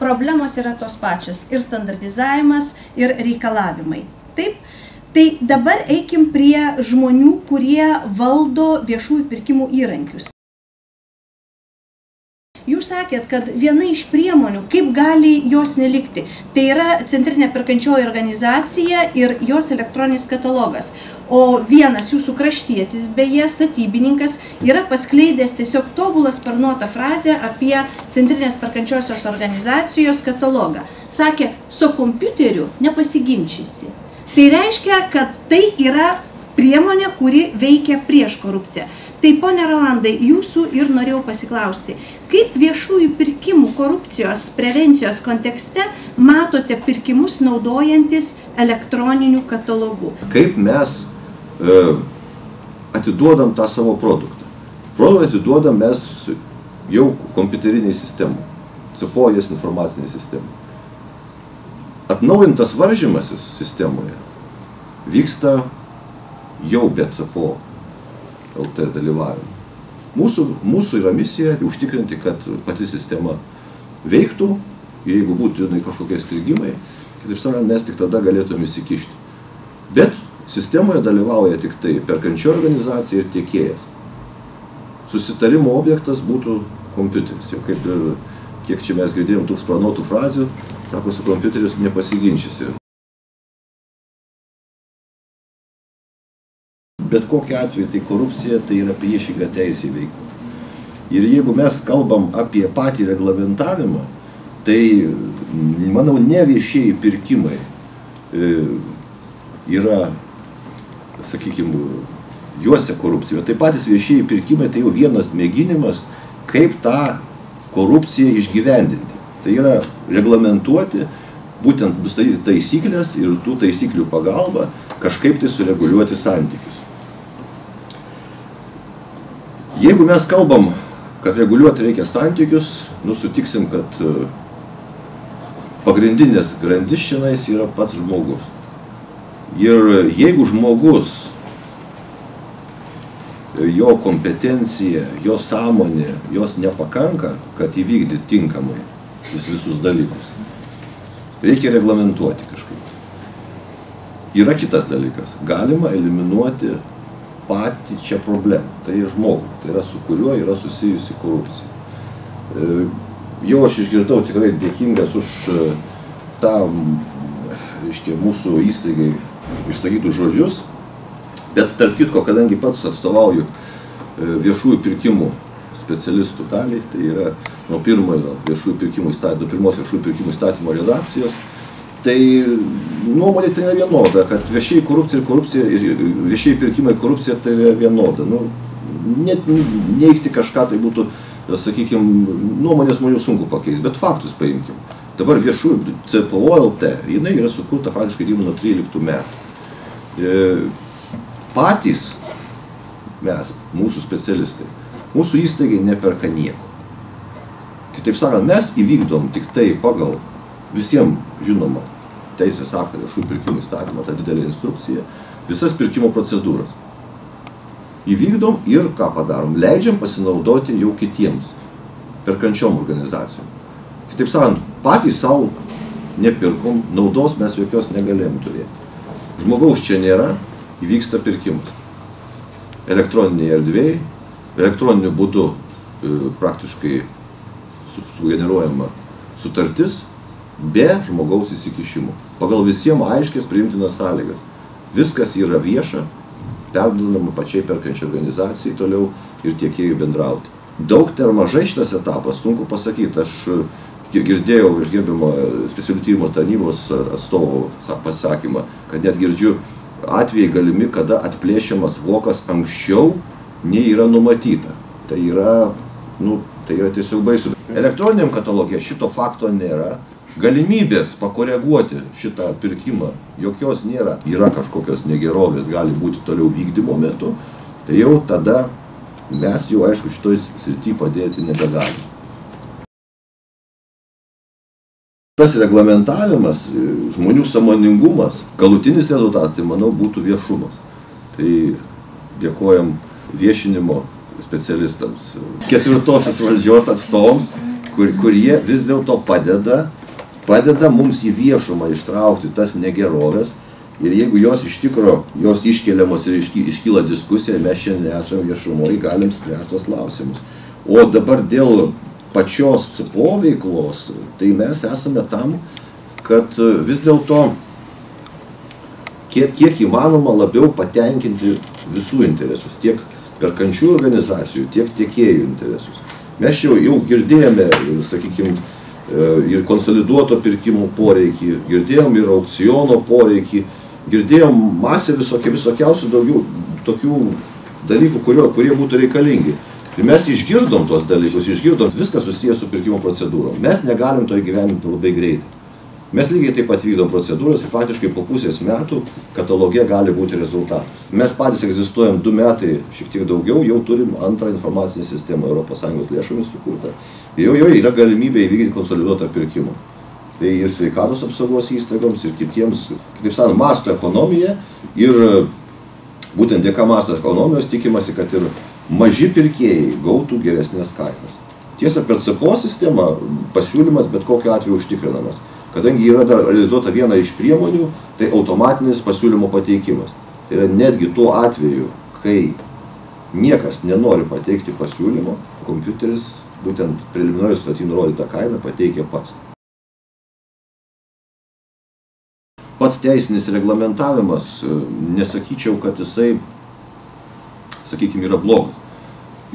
problemos yra tos pačios ir standartizavimas, ir reikalavimai. Taip? Tai dabar eikim prie žmonių, kurie valdo viešųjų pirkimų įrankius. Jūs sakėt, kad viena iš priemonių, kaip gali jos nelikti, tai yra Centrinė perkančioji organizacija ir jos elektroninis katalogas. O vienas jūsų kraštietis, beje, statybininkas, yra paskleidęs tiesiog tobulą sparnuotą frazę apie Centrinės perkančiosios organizacijos katalogą. Sakė, su kompiuteriu nepasiginčysi. Tai reiškia, kad tai yra priemonė, kuri veikia prieš korupciją. Tai, pone Rolandai, jūsų ir norėjau pasiklausti, kaip viešųjų pirkimų korupcijos prevencijos kontekste matote pirkimus naudojantis elektroniniu katalogu? Kaip mes atiduodam tą savo produktą? Produktą atiduodam mes jau kompiuteriniai sistemai, CPO-jas informaciniai sistemai. Atnaujintas varžymasis sistemoje vyksta jau be CPO LT dalyvavimo. Mūsų yra misija užtikrinti, kad pati sistema veiktų ir jeigu būtų kažkokie strigimai, kitaip sakant, mes tik tada galėtume įsikišti. Bet sistemoje dalyvauja tik tai perkančioji organizacija ir tiekėjas. Susitarimo objektas būtų kompiuteris. Jau kaip ir kiek čia mes girdėjom tų sparnuotų frazių, sako, su kompiuterius nepasiginčysi. Bet kokiu atveju tai korupcija, tai yra priešinga teisė veikla. Ir jeigu mes kalbam apie patį reglamentavimą, tai, manau, ne viešieji pirkimai yra, sakykime, juose korupcija. Tai patys viešieji pirkimai tai jau vienas mėginimas, kaip tą korupciją išgyvendinti. Tai yra reglamentuoti, būtent nustatyti taisyklės ir tų taisyklių pagalba kažkaip tai sureguliuoti santykius. Jeigu mes kalbam, kad reguliuoti reikia santykius, sutiksim, kad pagrindinės grandis šiandien yra pats žmogus. Ir jeigu žmogus, jo kompetencija, jo sąmonė, jos nepakanka, kad įvykdyti tinkamai visus dalykus, reikia reglamentuoti kažkaip. Yra kitas dalykas. Galima eliminuoti patį čia problemą. Tai žmogų. Tai yra su kuriuo yra susijusi korupcija. Jau aš išgirdau tikrai dėkingas už tą, reiškia, mūsų įstaigai išsakytų žodžius, bet tarp kitko, kadangi pats atstovauju viešųjų pirkimų specialistų daliai, tai yra nuo pirmos viešųjų pirkimų įstatymo redakcijos, tai nuomonė tai yra vienoda, kad viešieji korupcija ir viešieji pirkimai korupcija tai yra vienoda. Net neigti kažką tai būtų, sakykime, nuomonės žmonių sunku pakeisti, bet faktus paimkim. Dabar viešųjų CPO LT, jinai yra sukurta faktiškai dirba nuo 13 metų. Patys mes, mūsų specialistai, mūsų įstaigai neperka nieko. Kitaip sakant, mes įvykdom tik tai pagal visiems žinoma teisės aktą viešųjų pirkimų įstatymą, tą didelę instrukciją, visas pirkimo procedūras. Įvykdom ir ką padarom? Leidžiam pasinaudoti jau kitiems perkančiom organizacijom. Kitaip sakant, patys savo nepirkom, naudos mes jokios negalėjom turėti. Žmogaus čia nėra, įvyksta pirkimas. Elektroniniai erdvėjai, elektroniniu būdu praktiškai sugeneruojama sutartis be žmogaus įsikišimo. Pagal visiems aiškias priimtinas sąlygas. Viskas yra vieša, perduodama pačiai perkančiai organizacijai toliau ir tiekėjų bendrauti. Daug ar mažai šitas etapas, sunku pasakyti. Aš girdėjau iš gerbiamo specialių tyrimų tarnybos atstovo pasakymą, kad net girdžiu atvejai galimi, kada atplėšiamas vokas anksčiau nei yra numatyta. Tai yra tiesiog baisu. Elektroniniam katalogė šito fakto nėra. Galimybės pakoreguoti šitą pirkimą jokios nėra. Yra kažkokios negerovės, gali būti toliau vykdymo metu. Tai jau tada mes jau, aišku, šitoj srity padėti nebegalime. Tas reglamentavimas, žmonių sąmoningumas, galutinis rezultatas, tai manau būtų viešumas. Tai dėkojam viešinimo specialistams, ketvirtosios valdžios atstovams, kurie vis dėlto padeda mums į viešumą ištraukti tas negerovės. Ir jeigu jos iš tikro, jos iškeliamos ir iškyla diskusija, mes šiandien esame viešumoje, galim spręsti tos klausimus. O dabar dėl pačios CPO veiklos, tai mes esame tam, kad vis dėlto kiek įmanoma labiau patenkinti visų interesus, tiek perkančių organizacijų, tiek tiekėjų interesus. Mes jau girdėjome, sakykime, ir konsoliduoto pirkimų poreikį, girdėjom ir aukciono poreikį, girdėjom masę visokiausių daugiau tokių dalykų, kurie būtų reikalingi. Ir mes išgirdom tos dalykus, išgirdom viską susijęs su pirkimo procedūrom. Mes negalim to įgyvendinti labai greitai. Mes lygiai taip pat vykdom procedūras ir faktiškai po pusės metų kataloge gali būti rezultatas. Mes patys egzistuojam 2 metai, šiek tiek daugiau, jau turim antrą informacinę sistemą ES lėšomis sukurtą. Jau yra galimybė įvykdyti konsoliduotą pirkimą. Tai ir sveikatos apsaugos įstaigoms, ir kitiems, kitaip sakant, masto ekonomija, ir būtent dėka masto ekonomijos tikimasi, kad ir maži pirkėjai gautų geresnės kainas. Tiesa, per CPO sistemą pasiūlymas bet kokiu atveju užtikrinamas. Kadangi yra realizuota viena iš priemonių, tai automatinis pasiūlymo pateikimas. Tai yra netgi tuo atveju, kai niekas nenori pateikti pasiūlymo, kompiuteris būtent preliminariai sutarty nurodytą kainą pateikia pats. Pats teisinis reglamentavimas, nesakyčiau, kad jisai, sakykime, yra blogas.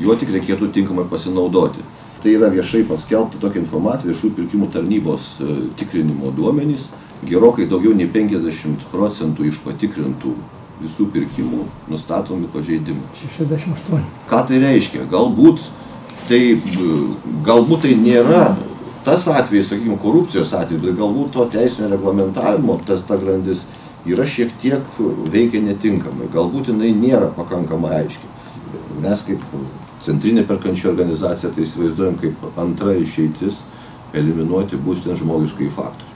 Jo tik reikėtų tinkamai pasinaudoti. Tai yra viešai paskelbta tokia informacija, viešųjų pirkimų tarnybos tikrinimo duomenys. Gerokai daugiau nei 50% iš patikrintų visų pirkimų nustatomi pažeidimai. 68. Ką tai reiškia? Galbūt tai nėra tas atvejis, sakykime, korupcijos atvejis, bet galbūt to teisinio reglamentavimo ta grandis yra šiek tiek veikia netinkamai. Galbūt jinai nėra pakankamai aiški. Mes kaip centrinė perkančių organizacija tai įsivaizduojam kaip antra išeitis eliminuoti būtent žmogiškai faktorių.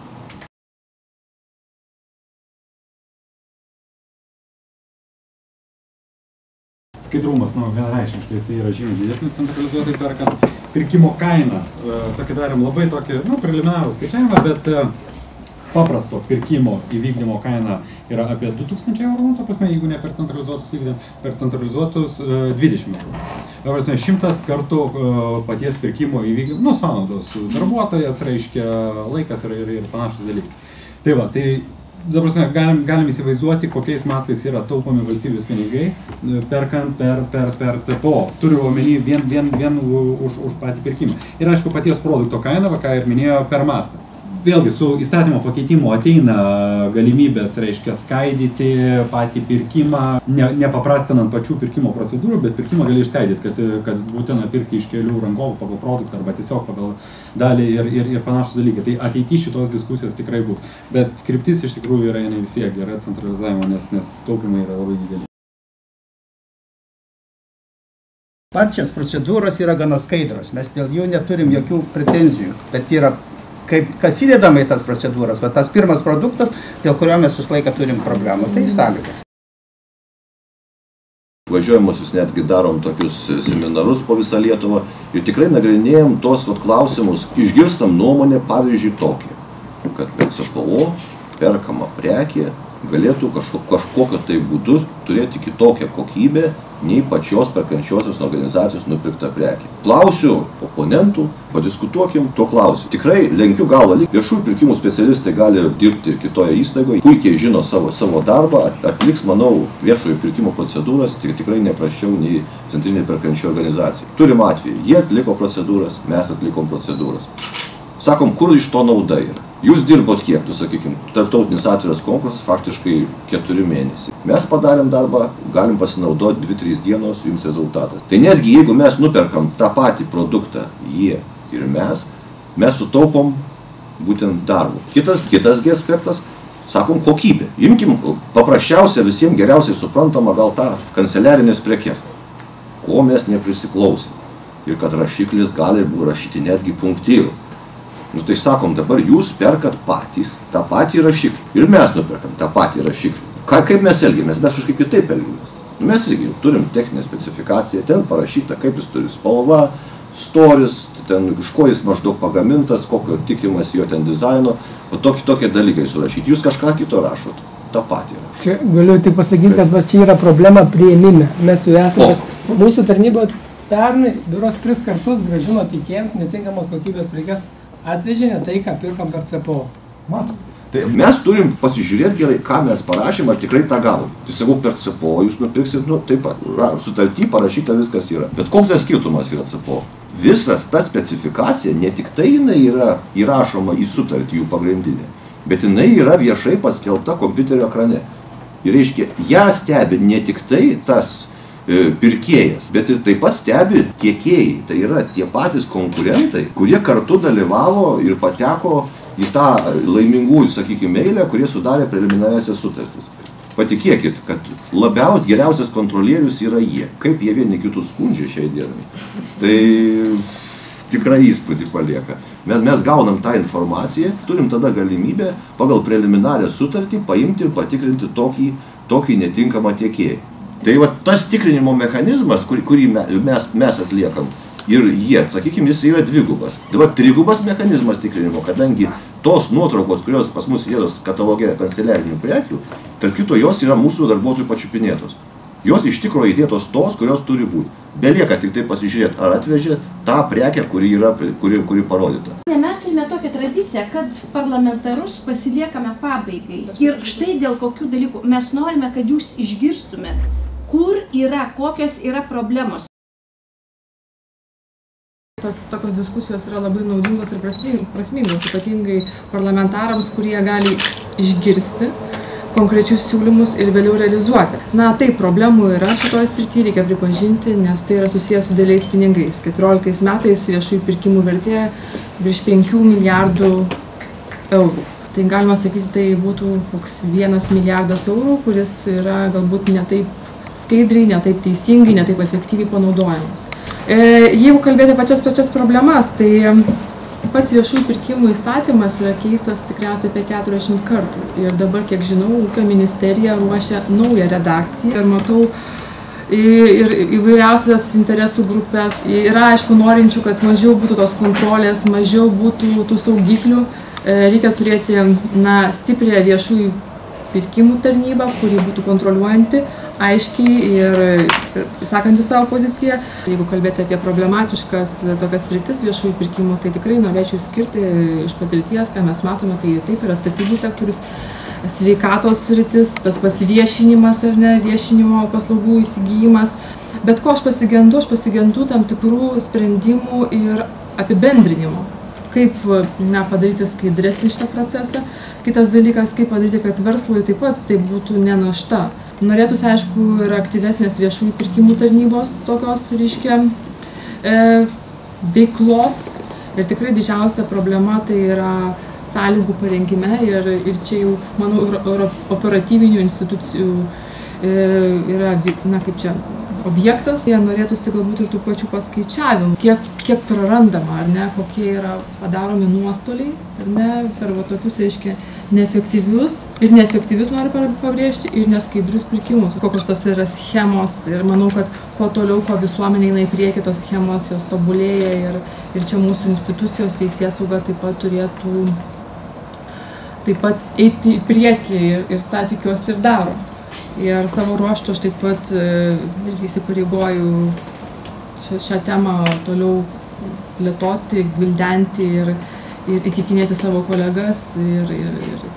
Skaidrumas, vienareikšmiškai jisai yra žymiai didesnis centralizuotai perkant. Pirkimo kaina, tokį darėm labai tokį, preliminarų skaičiavimą, bet paprasto pirkimo įvykdymo kaina yra apie 2000 eurų, ta prasme, jeigu ne per centralizuotus vykdėm, per centralizuotus 20 eurų. Ta prasme, 100 kartų paties pirkimo įvykdymo, sąnaudos darbuotojas, reiškia laikas ir panašus dalykai. Tai va, ta prasme, galim įsivaizduoti, kokiais mastais yra taupomi valstybės pinigai, perkant per CPO. Turiu omeny vien už patį pirkimą. Ir aišku, paties produkto kaina, ką ir minėjo, per mastą. Vėlgi, su įstatymo pakeitimu ateina galimybės, reiškia, skaidyti patį pirkimą, nepaprastinant pačių pirkimo procedūrų, bet pirkimą gali išskaidyti, kad būtina pirkti iš kelių rangovų pagal produktą arba tiesiog pagal dalį ir panašus dalykai. Tai ateityje šitos diskusijos tikrai bus. Bet kryptis iš tikrųjų yra ne vis tiek gera centralizavimo, nes taupymai yra labai dideli. Pačios procedūros yra gana skaidros, mes dėl jų neturim jokių pretenzijų, bet yra kas įdedama į tas procedūras, bet tas pirmas produktas, dėl kurio mes visą laiką turim problemų, tai sąlygas. Važiuojamusius netgi darom tokius seminarus po visą Lietuvą ir tikrai nagrinėjom tos klausimus, išgirstam nuomonę, pavyzdžiui, tokią, kad per CPO perkama prekė galėtų kažkokio tai būdu turėti kitokią kokybę nei pačios perkančiosios organizacijos nupirkta prekė. Klausiu oponentų, padiskutuokim tuo klausimu. Tikrai lenkiu galvą, viešųjų pirkimų specialistai gali dirbti ir kitoje įstaigoje, puikiai žino savo darbą, atliks, manau, viešųjų pirkimų procedūras tikrai neprasčiau nei centrinė perkančių organizacija. Turim atvejį, jie atliko procedūras, mes atlikom procedūras. Sakom, kur iš to nauda yra? Jūs dirbot kiek, sakykime, tarptautinis atviras konkursas faktiškai 4 mėnesiai. Mes padarėm darbą, galim pasinaudoti 2-3 dienos, jums rezultatas. Tai netgi jeigu mes nuperkam tą patį produktą, jie ir mes sutaupom būtent darbų. Kitas aspektas, sakom, kokybė. Imkim paprasčiausia visiems geriausiai suprantama gal tą kanceliarinės prekes, ko mes neprisiklausim. Ir kad rašiklis gali rašyti netgi punktyrų. Tai sakom, dabar jūs perkat patys tą patį rašiklį ir mes nuperkam tą patį rašiklį. Kaip mes elgiamės? Mes kažkaip kitaip elgiamės. Mes irgi turim techninę specifikaciją, ten parašyta, kaip jis turi spalva, storis, ten iš ko jis maždaug pagamintas, kokio tikimas jo ten dizaino, o tokie dalykai surašyti. Jūs kažką kito rašot, tą patį rašot. Čia galiu tik pasakyti, kad va, čia yra problema priėmime. Mes jau esame, mūsų tarnyba pernai biuros 3 kartus grąžino teikėjams netinkamos kokybės prekes, atvežė ne tai, ką pirkom per CPO. Matom. Tai mes turim pasižiūrėti gerai, ką mes parašėm, ar tikrai tą gavom. Tai sakau, per CPO jūs nupirksit, taip pat, sutarty parašyta viskas yra. Bet koks tas skirtumas yra CPO? Visas ta specifikacija, ne tik tai jinai yra įrašoma į sutartį jų pagrindinę, bet jinai yra viešai paskelbta kompiuterio ekrane. Ir reiškia, ją stebi ne tik tai tas pirkėjas, bet ir taip pat stebi tiekėjai. Tai yra tie patys konkurentai, kurie kartu dalyvavo ir pateko į tą laimingųjų, sakykime, eilę, kurie sudarė preliminariasias sutartis. Patikėkit, kad geriausias kontrolierius yra jie. Kaip jie vieni kitus skundžia šiai dienai. Tai tikrai įspūdį palieka. Mes gaunam tą informaciją, turim tada galimybę pagal preliminarią sutartį paimti ir patikrinti tokį netinkamą tiekėją. Tai va tas tikrinimo mechanizmas, kurį mes atliekam, ir jie, sakykime, jis yra dvigubas. Dabar trigubas mechanizmas tikrinimo, kadangi tos nuotraukos, kurios pas mus įdėtos kataloge kanceliarinių prekių, tarp kito jos yra mūsų darbuotojų pačiupinėtos. Jos iš tikrųjų įdėtos tos, kurios turi būti. Belieka tik tai pasižiūrėti, ar atvežė tą prekę, kuri parodyta. Mes turime tokią tradiciją, kad parlamentarus pasiliekame pabaigai. Ir štai dėl kokių dalykų mes norime, kad jūs išgirstumėt, kur yra, kokios yra problemos. Tokios diskusijos yra labai naudingos ir prasmingos, ypatingai parlamentarams, kurie gali išgirsti konkrečius siūlymus ir vėliau realizuoti. Na, taip, problemų yra šitoje srityje, reikia pripažinti, nes tai yra susijęs su dideliais pinigais. 14 metais viešųjų pirkimų vertė virš 5 milijardų eurų. Tai galima sakyti, tai būtų koks 1 milijardas eurų, kuris yra galbūt ne taip skaidriai, ne taip teisingai, ne taip efektyviai panaudojamas. Jeigu kalbėti pačias problemas, tai pats viešųjų pirkimų įstatymas yra keistas tikriausiai apie 40 kartų. Ir dabar, kiek žinau, Ūkio ministerija ruošia naują redakciją ir matau ir įvairiausias interesų grupės. Yra, aišku, norinčių, kad mažiau būtų tos kontrolės, mažiau būtų tų saugiklių. Reikia turėti stiprią viešųjų pirkimų tarnybą, kuri būtų kontroliuojanti, aiškiai ir sakanti savo poziciją. Jeigu kalbėti apie problematiškas tokias sritis viešųjų pirkimų, tai tikrai norėčiau skirti iš patirties, ką mes matome, tai taip yra statybų sektorius, sveikatos sritis, tas pats viešinimas ar ne, viešinimo paslaugų įsigijimas. Bet ko aš pasigendu tam tikrų sprendimų ir apibendrinimo. Kaip padaryti skaidresnį šitą procesą. Kitas dalykas, kaip padaryti, kad verslui taip pat tai būtų ne našta. Norėtųsi, aišku, ir aktyvesnės viešųjų pirkimų tarnybos tokios, reiškia, veiklos. Ir tikrai didžiausia problema tai yra sąlygų parengime ir čia jau, manau, operatyvinių institucijų yra, kaip čia, objektas. Jie norėtųsi galbūt ir tų pačių paskaičiavimų, kiek prarandama, ar ne, kokie yra padaromi nuostoliai, ar ne, per tokius, reiškia, neefektyvius noriu pabrėžti, ir neskaidrius pirkimus. Kokios tos yra schemos ir manau, kad kuo toliau, kuo visuomenė eina į priekį, tos schemos jos tobulėja ir čia mūsų institucijos teisėsauga taip pat turėtų eiti į priekį ir tą tikiuosi ir daro. Ir savo ruožtu aš taip pat irgi įsipareigoju šią temą toliau plėtoti, gvildenti ir įtikinėti savo kolegas ir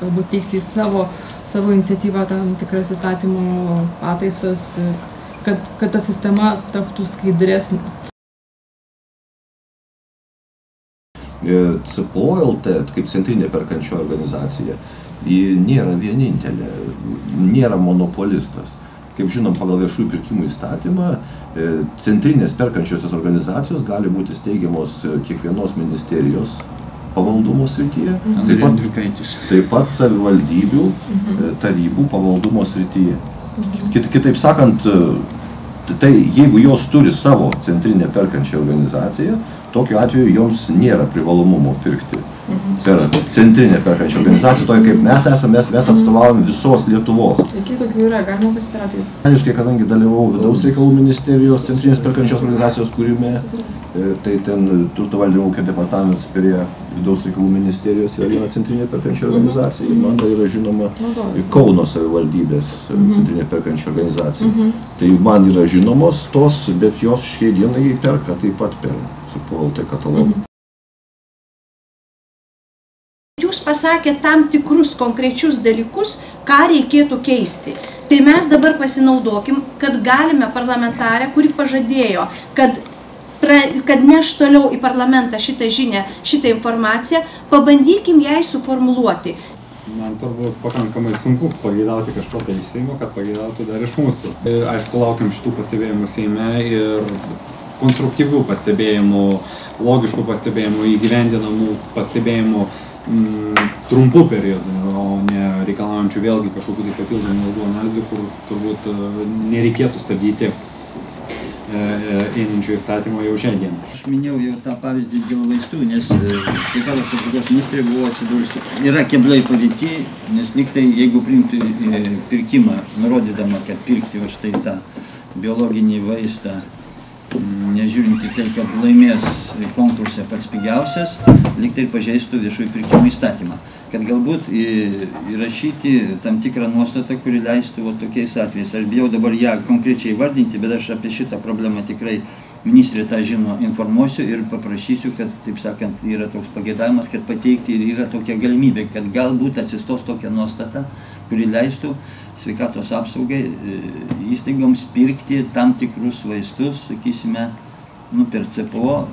galbūt teikti savo iniciatyvą tam tikras įstatymo pataisas, kad ta sistema taptų skaidresnė. CPO LT, kaip centrinė perkančioji organizacija, ji nėra vienintelė, nėra monopolistas. Kaip žinom, pagal viešųjų pirkimų įstatymą, centrinės perkančiosios organizacijos gali būti steigiamos kiekvienos ministerijos pavaldumo srityje, taip pat savivaldybių tarybų pavaldumo srityje. Kitaip sakant, tai jeigu jos turi savo centrinę perkančią organizaciją, tokiu atveju joms nėra privalomumo pirkti per centrinę perkančią organizaciją, tokia kaip mes esame, mes atstovaujam visos Lietuvos. Kiek tokių yra, galima pasitarauti jūs? Aiškiai, kadangi dalyvau Vidaus reikalų ministerijos centrinės perkančios organizacijos kūrime, tai ten turto valdymo ūkio departamentas prie vidaus reikalų ministerijos yra viena centrinė perkančio organizacija, man tai yra žinoma Kauno savivaldybės centrinė perkančio organizacija. Tai man yra žinomos tos, bet jos šiai dienai perka taip pat per CPO.lt katalogą. Jūs pasakėte tam tikrus konkrečius dalykus, ką reikėtų keisti. Tai mes dabar pasinaudokim, kad galime parlamentarę, kuri pažadėjo, kad neš toliau į parlamentą šitą žinią, šitą informaciją, pabandykim jai suformuluoti. Man turbūt pakankamai sunku pageidauti kažko tai iš Seimo, kad pageidautų dar iš mūsų. Aišku, laukiam šitų pastebėjimų Seime ir konstruktyvių pastebėjimų, logiškų pastebėjimų, įgyvendinamų pastebėjimų trumpų periodų, o ne reikalaujančių vėlgi kažkokių tai papildomų ilgų analizių, kur turbūt nereikėtų stabdyti einančių įstatymo jau šiandien. Aš minėjau jau tą pavyzdį dėl vaistų, nes sveikatos apsaugos ministrė buvo atsidūrusi. Yra keblioj padėty, nes lygtai jeigu priimtų pirkimą, nurodydama, kad pirkti va štai tą biologinį vaistą, nežiūrint tik tai, kad laimės konkursą pats pigiausias, lygtai pažeistų viešųjų pirkimų įstatymą. Kad galbūt įrašyti tam tikrą nuostatą, kuri leistų tokiais atvejais. Aš bijau dabar ją konkrečiai vardinti, bet aš apie šitą problemą tikrai ministrė tą žino, informuosiu ir paprašysiu, kad, taip sakant, yra toks pageidavimas, kad pateikti ir yra tokia galimybė, kad galbūt atsistos tokia nuostata, kuri leistų sveikatos apsaugai įstaigoms pirkti tam tikrus vaistus, sakysime, per CPO,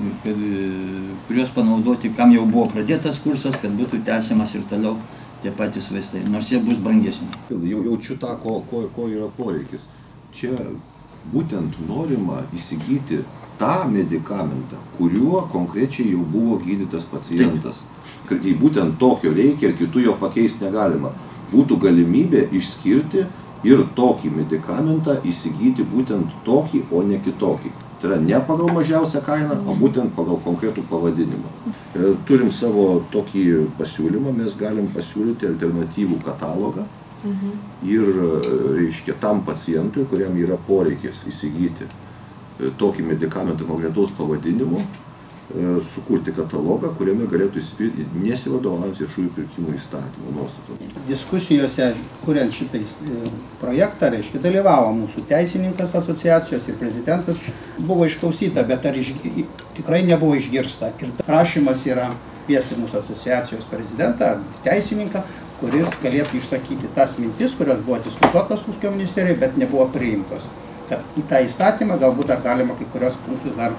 kuriuos panaudoti, kam jau buvo pradėtas kursas, kad būtų tęsiamas ir toliau tie patys vaistai, nors jie bus brangesni. Jaučiu tą, ko yra poreikis. Čia būtent norima įsigyti tą medikamentą, kuriuo konkrečiai jau buvo gydytas pacientas. Kad jei būtent tokio reikia ir kitų jo pakeisti negalima. Būtų galimybė išskirti ir tokį medikamentą įsigyti būtent tokį, o ne kitokį. Tai yra ne pagal mažiausią kainą, o būtent pagal konkretų pavadinimą. Turim savo tokį pasiūlymą, mes galim pasiūlyti alternatyvų katalogą ir, reiškia, tam pacientui, kuriam yra poreikis įsigyti tokį medikamentą konkretaus pavadinimu, sukurti katalogą, kuriame galėtų įsipirkti nesivadovaujant viešųjų pirkimų įstatymų nuostatų. Diskusijose, kuriant šitą projektą, reiškia, dalyvavo mūsų teisininkas asociacijos ir prezidentas, buvo išklausyta, bet tikrai nebuvo išgirsta. Ir prašymas yra kviesti mūsų asociacijos prezidentą, teisininką, kuris galėtų išsakyti tas mintis, kurios buvo diskutuotos ūkio ministerijoje, bet nebuvo priimtos. Kad į tą įstatymą galbūt dar galima kai kurios punktus dar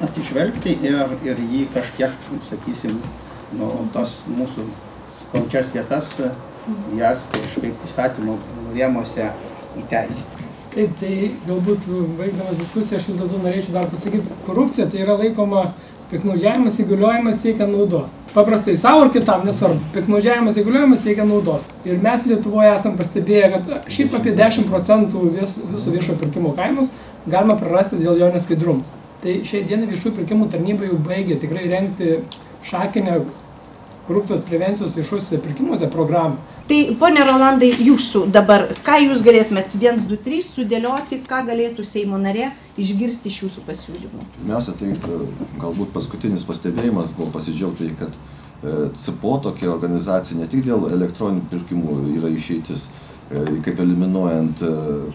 atsižvelgti ir jį kažkiek, sakysim, tos mūsų skaudžias vietas, jas kažkaip įstatymo rėmuose įteisinti. Taip, tai galbūt baigdamas diskusiją, aš vis dėlto norėčiau dar pasakyti, korupcija tai yra laikoma piktnaudžiavimas, įgaliojimas siekia naudos. Paprastai savo ir kitam, nesvarbu, piktnaudžiavimas, įgaliojimas siekia naudos. Ir mes Lietuvoje esam pastebėję, kad šiaip apie 10% viso viešo pirkimo kainos galima prarasti dėl jo neskaidrumo. Tai šiai dienai viešųjų pirkimų tarnyba jau baigė tikrai rengti šakinę korupcijos prevencijos viešuose pirkimuose programą. Tai, pone Rolandai, jūsų dabar, ką jūs galėtumėt 1, 2, 3 sudėlioti, ką galėtų Seimo narė išgirsti iš jūsų pasiūlymų? Pirmiausia, tai galbūt paskutinis pastebėjimas buvo pasidžiaugti, kad CPO tokia organizacija ne tik dėl elektroninių pirkimų yra išeitis, kaip eliminuojant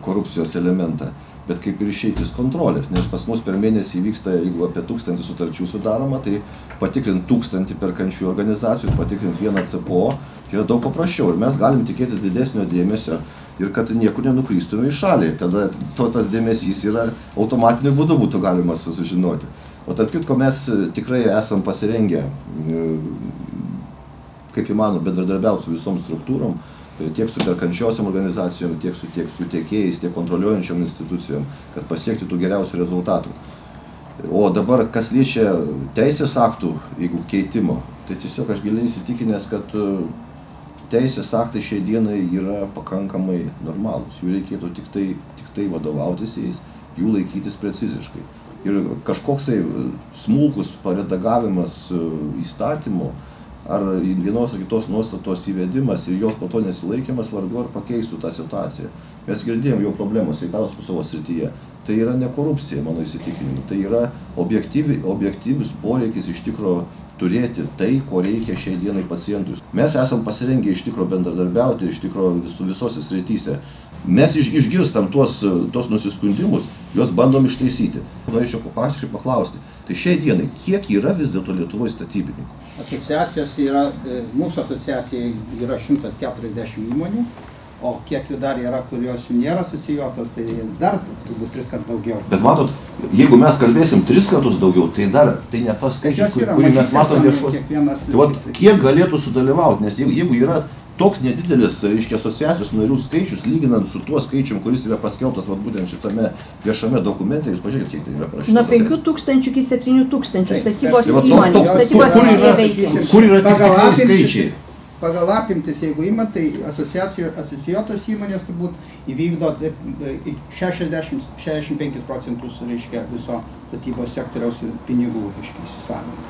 korupcijos elementą, bet kaip ir išeitis kontrolės, nes pas mus per mėnesį vyksta, jeigu apie 1000 sutarčių sudaroma, tai patikrint 1000 perkančių organizacijų, patikrint vieną CPO, tai yra daug paprasčiau ir mes galim tikėtis didesnio dėmesio ir kad niekur nenukrystume į šalį. Tada tas dėmesys yra automatiniu būdu būtų galima sužinoti. O tarp kitko mes tikrai esam pasirengę, kaip įmanoma, bendradarbiauti su visom struktūrom, tiek su perkančiosiom organizacijom, tiek su tiekėjais, tiek kontroliuojančiom institucijom, kad pasiekti tų geriausių rezultatų. O dabar, kas liečia teisės aktų, jeigu keitimo, tai tiesiog aš giliai įsitikinęs, kad teisės aktai šiai dienai yra pakankamai normalūs. Jų reikėtų tik tai vadovautis jais, jų laikytis preciziškai. Ir kažkoksai smulkus paredagavimas įstatymo ar vienos ar kitos nuostatos įvedimas ir jos po to nesilaikymas vargu ar pakeistų tą situaciją. Mes girdėjom jau problemos sveikatos apsaugos srityje. Tai yra ne korupcija, mano įsitikinimu, tai yra objektyvus poreikis iš tikro turėti tai, ko reikia šiai dienai pacientui. Mes esam pasirengę iš tikro bendradarbiauti iš tikro visose srityse. Mes išgirstam tuos nusiskundimus, juos bandom ištaisyti. Norėčiau paprašyti paklausti, tai šiai dienai kiek yra vis dėlto Lietuvoje statybininkų? Asociacijos yra, mūsų asociacija yra 140 įmonių, o kiek jų dar yra, kurios nėra asocijuotos, tai dar turbūt 3 kartus daugiau. Bet matot, jeigu mes kalbėsim 3 kartus daugiau, tai dar tai ne tas skaičius, kurį mes matom viešos. Tai kiek galėtų sudalyvauti, nes jeigu yra toks nedidelis, reiškia, asociacijos narių skaičius, lyginant su tuo skaičium, kuris yra paskelbtas būtent šitame viešame dokumente, jūs pažiūrėkite, kiek tai yra parašyta. Nuo 5 000 iki 7 000 statybos įmonių, statybos įmonė veikia. Kur yra tikrai skaičiai? Pagal apimtis, jeigu ima, tai asocijuotos įmonės turbūt įvykdo 65%, reiškia, viso statybos sektoriaus pinigų, reiškia, įsisavinimo.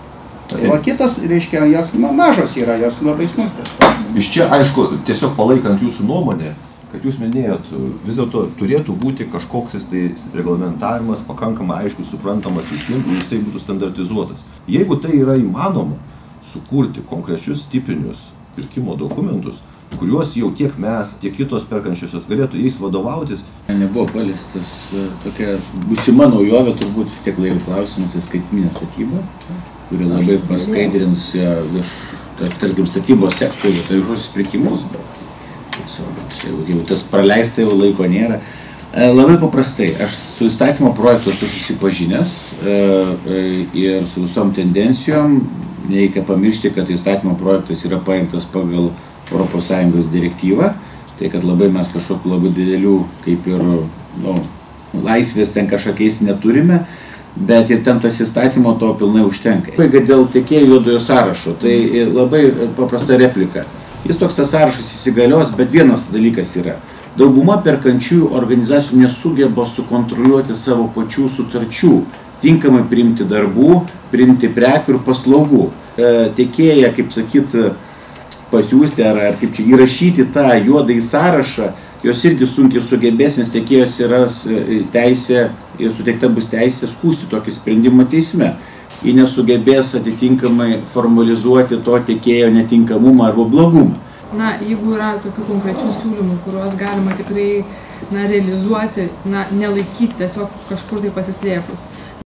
O kitos, reiškia, jos mažos yra, jos labai smulkios. Iš čia, aišku, tiesiog palaikant jūsų nuomonę, kad jūs minėjot, vis dėlto turėtų būti kažkoks tai reglamentavimas, pakankamai aiškus, suprantamas visiems, ir jisai būtų standartizuotas. Jeigu tai yra įmanoma sukurti konkrečius tipinius pirkimo dokumentus, kuriuos jau tiek mes, tiek kitos perkančiosios galėtų jais vadovautis. Nebuvo paliestas tokia būsima naujovė, turbūt vis tiek laiko klausimas, tai skaitmeninė statyba, kuri labai paskaidrins tarkim statybos sektorių, tai žodžius pirkimus, bet tiesiog jau tas praleista jau laiko nėra. Labai paprastai, aš su įstatymo projektu esu susipažinęs ir su visom tendencijom. Nereikia pamiršti, kad įstatymo projektas yra paimtas pagal ES direktyvą, tai kad labai mes kažkokių labai didelių, kaip ir laisvės ten kažkokiais neturime, bet ir ten tas įstatymo to pilnai užtenka. Dėl tiekėjų juodojo sąrašo, tai labai paprasta replika. Jis toks tas sąrašas įsigalios, bet vienas dalykas yra. Dauguma perkančiųjų organizacijų nesugeba sukontroliuoti savo pačių sutarčių, tinkamai priimti darbų, priimti prekių ir paslaugų. Tiekėją, kaip sakyt, pasiūsti ar kaip čia įrašyti tą juodąjį sąrašą, jos irgi sunkiai sugebės, nes tiekėjos yra teisė, suteikta bus teisė skųsti tokį sprendimą teisme. Ji nesugebės atitinkamai formalizuoti to tiekėjo netinkamumą arba blogumą. Na, jeigu yra tokių konkrečių siūlymų, kuriuos galima tikrai realizuoti, nelaikyti tiesiog kažkur tai pasislėpus.